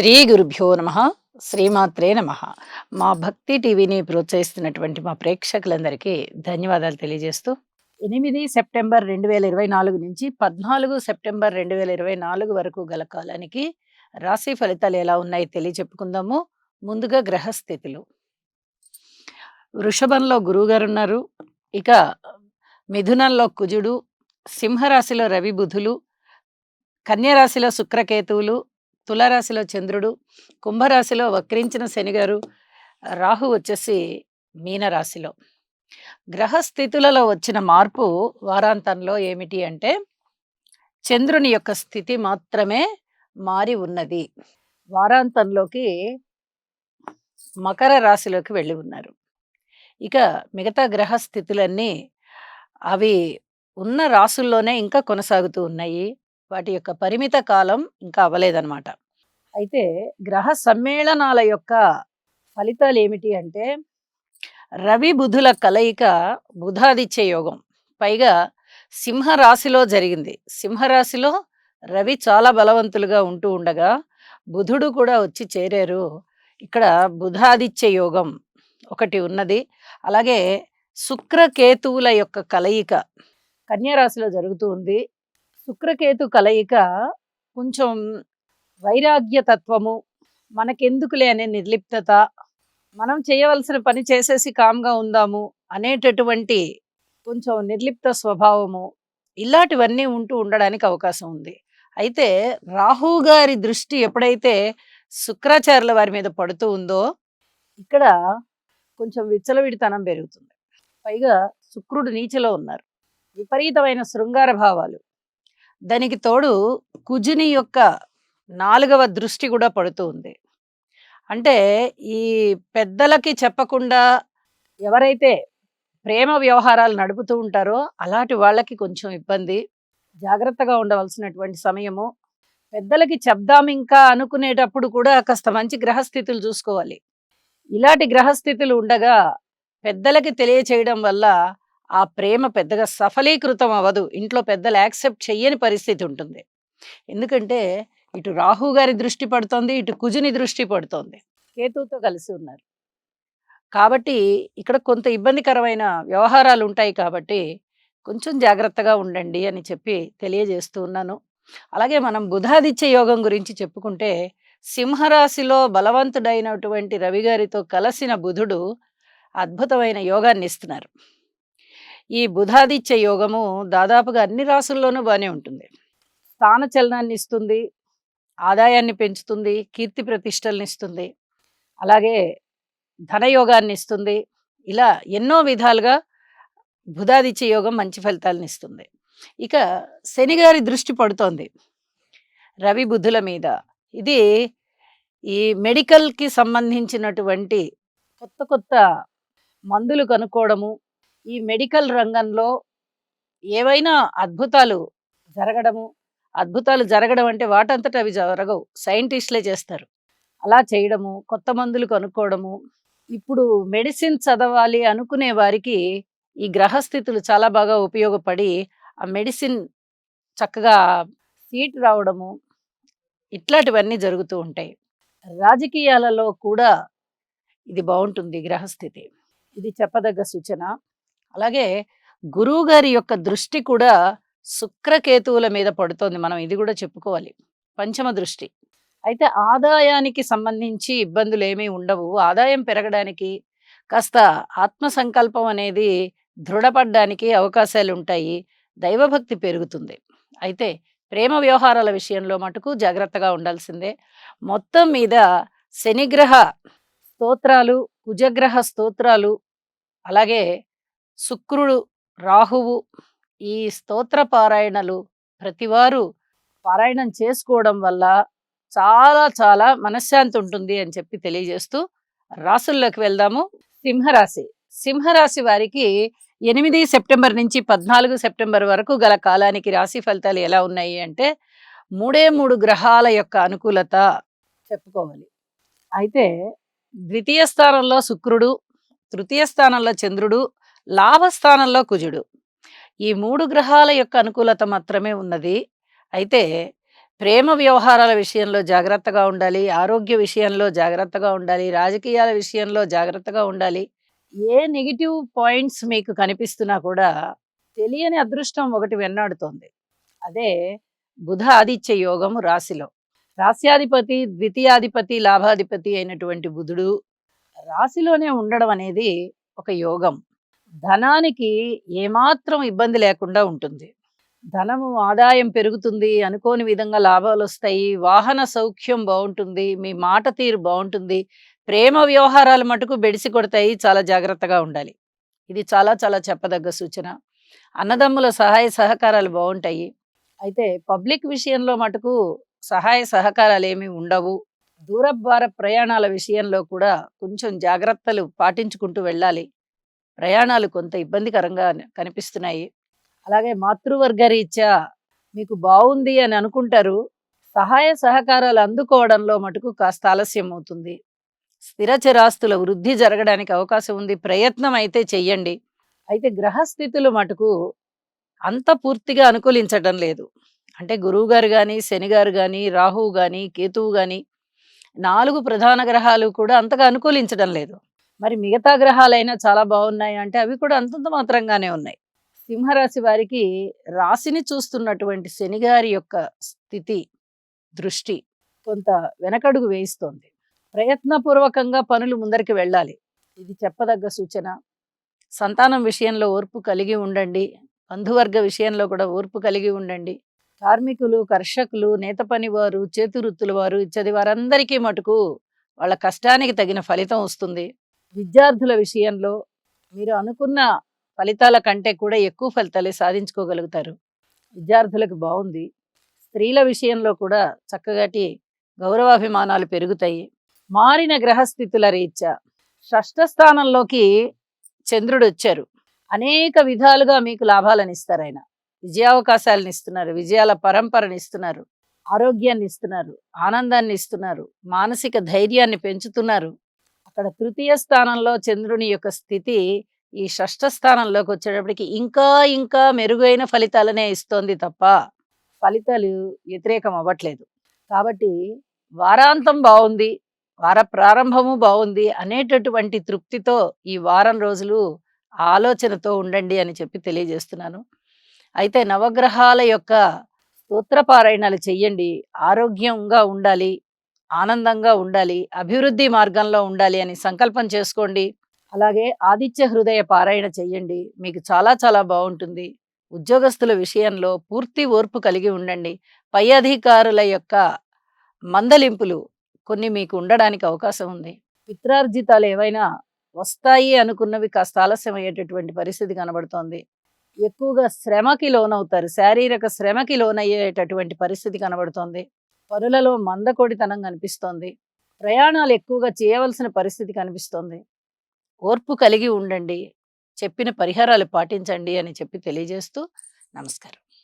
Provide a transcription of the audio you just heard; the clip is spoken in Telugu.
శ్రీ గురుభ్యో నమ. శ్రీమాత్రే నమ. మా భక్తి టీవీని ప్రోత్సహిస్తున్నటువంటి మా ప్రేక్షకులందరికీ ధన్యవాదాలు తెలియజేస్తూ 8 సెప్టెంబర్ 2024 నుంచి 14 సెప్టెంబర్ 2024 వరకు గల కాలానికి రాశి ఫలితాలు ఎలా ఉన్నాయి తెలియచెప్పుకుందాము. ముందుగా గ్రహస్థితులు. వృషభంలో గురువుగారు ఉన్నారు. ఇక మిథునంలో కుజుడు, సింహరాశిలో రవి బుధులు, కన్యరాశిలో శుక్రకేతువులు, తులారాశిలో చంద్రుడు, కుంభరాశిలో వక్రించిన శనిగారు, రాహు వచ్చేసి మీనరాశిలో. గ్రహస్థితులలో వచ్చిన మార్పు వారాంతంలో ఏమిటి అంటే చంద్రుని యొక్క స్థితి మాత్రమే మారి ఉన్నది. వారాంతంలోకి మకర రాశిలోకి వెళ్ళి ఉన్నారు. ఇక మిగతా గ్రహ స్థితులన్నీ అవి ఉన్న రాసుల్లోనే ఇంకా కొనసాగుతూ ఉన్నాయి. వాటి యొక్క పరిమిత కాలం ఇంకా అవ్వలేదన్నమాట. అయితే గ్రహ సమ్మేళనాల యొక్క ఫలితాలు ఏమిటి అంటే రవి బుధుల కలయిక బుధాదిత్య యోగం. పైగా సింహరాశిలో జరిగింది. సింహరాశిలో రవి చాలా బలవంతులుగా ఉంటూ ఉండగా బుధుడు కూడా వచ్చి చేరారు. ఇక్కడ బుధాదిత్య యోగం ఒకటి ఉన్నది. అలాగే శుక్రకేతువుల యొక్క కలయిక కన్యరాశిలో జరుగుతూ ఉంది. శుక్రకేతు కలయిక కొంచెం వైరాగ్య తత్వము, మనకెందుకులే అనే నిర్లిప్తత, మనం చేయవలసిన పని చేసేసి కామ్గా ఉందాము అనేటటువంటి కొంచెం నిర్లిప్త స్వభావము, ఇలాంటివన్నీ ఉంటూ ఉండడానికి అవకాశం ఉంది. అయితే రాహు గారి దృష్టి ఎప్పుడైతే శుక్రాచార్యుల వారి మీద పడుతూ ఉందో ఇక్కడ కొంచెం విచ్చలవిడితనం పెరుగుతుంది. పైగా శుక్రుడు నీచలో ఉన్నారు. విపరీతమైన శృంగార భావాలు. దానికి తోడు కుజుని యొక్క 4వ దృష్టి కూడా పడుతూ ఉంది. అంటే ఈ పెద్దలకి చెప్పకుండా ఎవరైతే ప్రేమ వ్యవహారాలు నడుపుతూ ఉంటారో అలాంటి వాళ్ళకి కొంచెం ఇబ్బంది. జాగ్రత్తగా ఉండవలసినటువంటి సమయము. పెద్దలకి చెప్దాం ఇంకా అనుకునేటప్పుడు కూడా కాస్త మంచి గ్రహస్థితులు చూసుకోవాలి. ఇలాంటి గ్రహస్థితులు ఉండగా పెద్దలకి తెలియచేయడం వల్ల ఆ ప్రేమ పెద్దగా సఫలీకృతం అవ్వదు. ఇంట్లో పెద్దలు యాక్సెప్ట్ చెయ్యని పరిస్థితి ఉంటుంది. ఎందుకంటే ఇటు రాహు గారి దృష్టి పడుతోంది, ఇటు కుజుని దృష్టి పడుతోంది. కేతువుతో కలిసి ఉన్నారు. కాబట్టి ఇక్కడ కొంత ఇబ్బందికరమైన వ్యవహారాలు ఉంటాయి కాబట్టి కొంచెం జాగ్రత్తగా ఉండండి అని చెప్పి తెలియజేస్తూ ఉన్నాను. అలాగే మనం బుధాదిత్య యోగం గురించి చెప్పుకుంటే సింహరాశిలో బలవంతుడైనటువంటి రవి గారితో కలిసిన బుధుడు అద్భుతమైన యోగాన్ని ఇస్తున్నారు. ఈ బుధాదిత్య యోగము దాదాపుగా అన్ని రాసుల్లోనూ బాగానే ఉంటుంది. స్థాన చలనాన్ని ఇస్తుంది, ఆదాయాన్ని పెంచుతుంది, కీర్తి ప్రతిష్టల్ని ఇస్తుంది, అలాగే ధనయోగాన్ని ఇస్తుంది. ఇలా ఎన్నో విధాలుగా బుధాదిత్య యోగం మంచి ఫలితాలను ఇస్తుంది. ఇక శనిగారి దృష్టి పడుతోంది రవి బుధుల మీద. ఇది ఈ మెడికల్కి సంబంధించినటువంటి కొత్త కొత్త మందులు కనుక్కోవడము, ఈ మెడికల్ రంగంలో ఏవైనా అద్భుతాలు జరగడం అంటే వాటంతట అవి జరగవు, సైంటిస్టులే చేస్తారు. అలా చేయడము, కొత్త మందులు కనుక్కోవడము. ఇప్పుడు మెడిసిన్ చదవాలి అనుకునే వారికి ఈ గ్రహస్థితులు చాలా బాగా ఉపయోగపడి ఆ మెడిసిన్ చక్కగా సీట్ రావడము, ఇట్లాంటివన్నీ జరుగుతూ ఉంటాయి. రాజకీయాలలో కూడా ఇది బాగుంటుంది గ్రహస్థితి. ఇది చెప్పదగ్గ సూచన. అలాగే గురువు గారి యొక్క దృష్టి కూడా శుక్రకేతువుల మీద పడుతోంది. మనం ఇది కూడా చెప్పుకోవాలి. పంచమ దృష్టి. అయితే ఆదాయానికి సంబంధించి ఇబ్బందులు ఏమీ ఉండవు. ఆదాయం పెరగడానికి కాస్త ఆత్మ సంకల్పం అనేది దృఢపడడానికి అవకాశాలు ఉంటాయి. దైవభక్తి పెరుగుతుంది. అయితే ప్రేమ వ్యవహారాల విషయంలో మటుకు జాగ్రత్తగా ఉండాల్సిందే. మొత్తం మీద శనిగ్రహ స్తోత్రాలు, కుజగ్రహ స్తోత్రాలు, అలాగే శుక్రుడు, రాహువు, ఈ స్తోత్ర పారాయణలు ప్రతివారు పారాయణం చేసుకోవడం వల్ల చాలా చాలా మనశ్శాంతి ఉంటుంది అని చెప్పి తెలియజేస్తూ రాసుల్లోకి వెళ్దాము. సింహరాశి. సింహరాశి వారికి 8 సెప్టెంబర్ నుంచి 14 సెప్టెంబర్ వరకు గల కాలానికి రాశి ఫలితాలు ఎలా ఉన్నాయి అంటే 3 గ్రహాల యొక్క అనుకూలత చెప్పుకోవాలి. అయితే ద్వితీయ స్థానంలో శుక్రుడు, తృతీయ స్థానంలో చంద్రుడు, లాభస్థానంలో కుజుడు. ఈ 3 గ్రహాల యొక్క అనుకూలత మాత్రమే ఉన్నది. అయితే ప్రేమ వ్యవహారాల విషయంలో జాగ్రత్తగా ఉండాలి. ఆరోగ్య విషయంలో జాగ్రత్తగా ఉండాలి. రాజకీయాల విషయంలో జాగ్రత్తగా ఉండాలి. ఏ నెగెటివ్ పాయింట్స్ మీకు కనిపిస్తున్నా కూడా తెలియని అదృష్టం ఒకటి వెన్నాడుతోంది. అదే బుధ ఆదిత్య యోగము రాశిలో. రాస్యాధిపతి, ద్వితీయాధిపతి, లాభాధిపతి అయినటువంటి బుధుడు రాశిలోనే ఉండడం అనేది ఒక యోగం. ధనానికి ఏమాత్రం ఇబ్బంది లేకుండా ఉంటుంది. ధనము ఆదాయం పెరుగుతుంది. అనుకోని విధంగా లాభాలొస్తాయి. వాహన సౌఖ్యం బావుంటుంది. మీ మాట తీరు బావుంటుంది. ప్రేమ వ్యవహారాలు మటుకు బెడిసి కొడతాయి. చాలా జాగ్రత్తగా ఉండాలి. ఇది చాలా చాలా చెప్పదగ్గ సూచన. అన్నదమ్ముల సహాయ సహకారాలు బావుంటాయి. అయితే పబ్లిక్ విషయంలో మటుకు సహాయ సహకారాలేమీ ఉండవు. దూరభార ప్రయాణాల విషయంలో కూడా కొంచెం జాగ్రత్తలు పాటించుకుంటూ వెళ్ళాలి. ప్రయాణాలు కొంత ఇబ్బందికరంగా కనిపిస్తున్నాయి. అలాగే మాతృవర్గ రీత్యా మీకు బావుంది అని అనుకుంటారు. సహాయ సహకారాలు అందుకోవడంలో మటుకు కాస్త ఆలస్యం అవుతుంది. స్థిర చరాస్తుల వృద్ధి జరగడానికి అవకాశం ఉంది. ప్రయత్నం అయితే చెయ్యండి. అయితే గ్రహస్థితులు మటుకు అంత పూర్తిగా అనుకూలించటం లేదు. అంటే గురువుగారు గాని, శనిగారు గాని, రాహువు గాని, కేతువు గాని 4 ప్రధాన గ్రహాలు కూడా అంతగా అనుకూలించడం లేదు. మరి మిగతా గ్రహాలైనా చాలా బావున్నాయా అంటే అవి కూడా అంతంత మాత్రంగానే ఉన్నాయి. సింహరాశి వారికి రాశిని చూస్తున్నటువంటి శనిగారి యొక్క స్థితి, దృష్టి కొంత వెనకడుగు వేయిస్తోంది. ప్రయత్నపూర్వకంగా పనులు ముందరికి వెళ్ళాలి. ఇది చెప్పదగ్గ సూచన. సంతానం విషయంలో ఓర్పు కలిగి ఉండండి. బంధువర్గ విషయంలో కూడా ఓర్పు కలిగి ఉండండి. కార్మికులు, కర్షకులు, నేత పనివారు, చేతివృత్తుల వారు ఇత్యాది వారందరికీ మటుకు వాళ్ళ కష్టానికి తగిన ఫలితం వస్తుంది. విద్యార్థుల విషయంలో మీరు అనుకున్న ఫలితాల కంటే కూడా ఎక్కువ ఫలితాలే సాధించుకోగలుగుతారు. విద్యార్థులకు బావుంది. స్త్రీల విషయంలో కూడా చక్కగాటి గౌరవాభిమానాలు పెరుగుతాయి. మారిన గ్రహస్థితుల రీత్యా షష్ఠ స్థానంలోకి చంద్రుడొచ్చారు. అనేక విధాలుగా మీకు లాభాలనిస్తారాయన. విజయావకాశాలనిస్తున్నారు. విజయాల పరంపరనిస్తున్నారు. ఆరోగ్యాన్నిస్తున్నారు. ఆనందాన్నిస్తున్నారు. మానసిక ధైర్యాన్ని పెంచుతున్నారు. అక్కడ తృతీయ స్థానంలో చంద్రుని యొక్క స్థితి ఈ షష్ఠ స్థానంలోకి వచ్చేటప్పటికి ఇంకా ఇంకా మెరుగైన ఫలితాలనే ఇస్తోంది తప్ప ఫలితాలు వ్యతిరేకం అవ్వట్లేదు. కాబట్టి వారాంతం బావుంది. వార ప్రారంభము బావుంది అనేటటువంటి తృప్తితో ఈ వారం రోజులు ఆ ఆలోచనతో ఉండండి అని చెప్పి తెలియజేస్తున్నాను. అయితే నవగ్రహాల యొక్క స్తోత్రపారాయణాలు చెయ్యండి. ఆరోగ్యంగా ఉండాలి. ఆనందంగా ఉండాలి. అభివృద్ధి మార్గంలో ఉండాలి అని సంకల్పం చేసుకోండి. అలాగే ఆదిత్య హృదయ పారాయణ చెయ్యండి. మీకు చాలా చాలా బావుంటుంది. ఉద్యోగస్తుల విషయంలో పూర్తి ఓర్పు కలిగి ఉండండి. పై అధికారుల యొక్క మందలింపులు కొన్ని మీకు ఉండడానికి అవకాశం ఉంది. పిత్రార్జితాలు ఏవైనా వస్తాయి అనుకున్నవి కాస్త ఆలస్యం అయ్యేటటువంటి పరిస్థితి కనబడుతోంది. ఎక్కువగా శ్రమకి లోనవుతారు. శారీరక శ్రమకి లోనయ్యేటటువంటి పరిస్థితి కనబడుతోంది. పనులలో మందకొడితనం కనిపిస్తోంది. ప్రయాణాలు ఎక్కువగా చేయవలసిన పరిస్థితి కనిపిస్తోంది. ఓర్పు కలిగి ఉండండి. చెప్పిన పరిహారాలు పాటించండి అని చెప్పి తెలియజేస్తూ నమస్కారం.